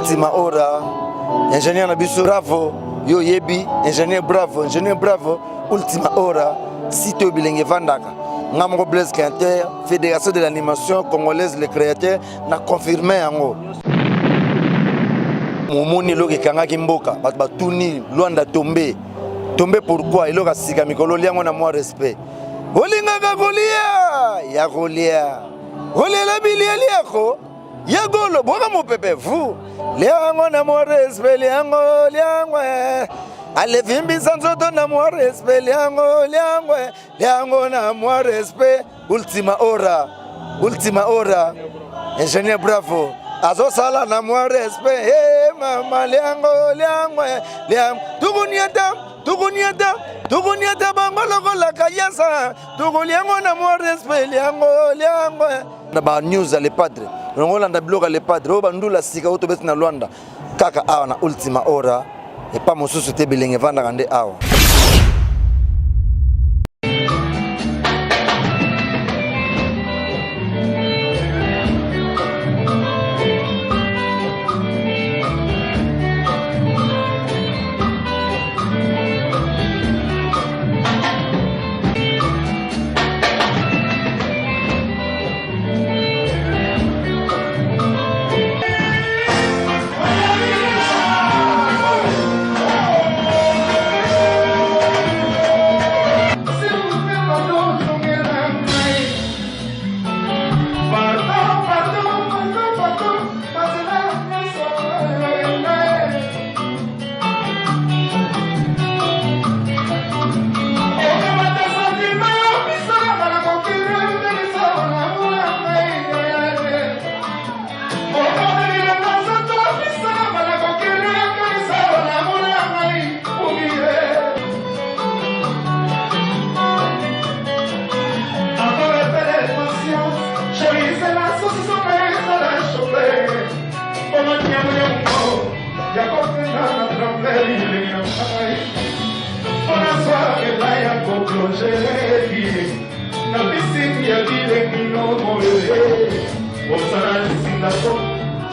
Ultima hora, ingénieur Nabiso, bravo, yo yebi, ingénieur bravo, ultima hora, site Bilenge Vandaka. Namoko Blaise Quinter, Fédération de l'animation congolaise, les créateurs, n'a confirmé en Momoni loke kanga kimboka, batuni, Luanda tombé. Tombé pourquoi? Il a sika mikolo liango na moi respect. Bolinga ka kolia, ya kolia. Olela bilia liako. Ya golo boka mo pepe vous. Liango na moi respect liango. Ale vimbi sanzoto na moi respect liango na moi respect. Ultima hora. Ingénieur bravo. Azo sala na moi respect. Hey mama liango. Tukuniata bangolo la kayasa. Tukuliango na moi respect liango. Na ba news les padres. Ngola nda bloga les padres. Oba ndula sika oto beti na Luanda. Kaka awa na ultima hora. Et pas mon société Bilenge Vandaka ngande awa.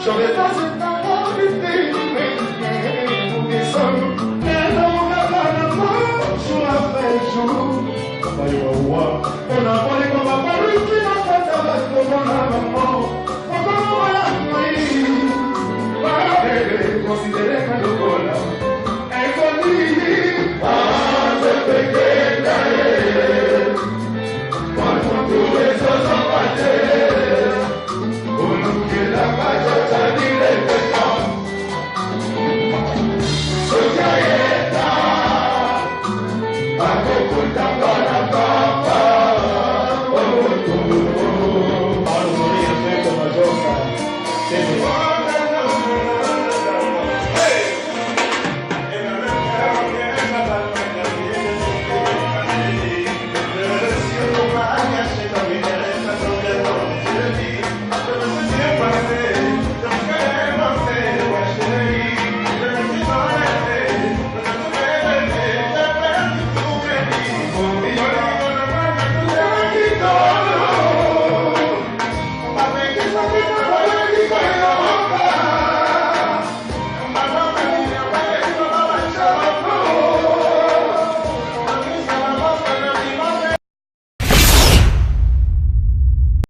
Je vais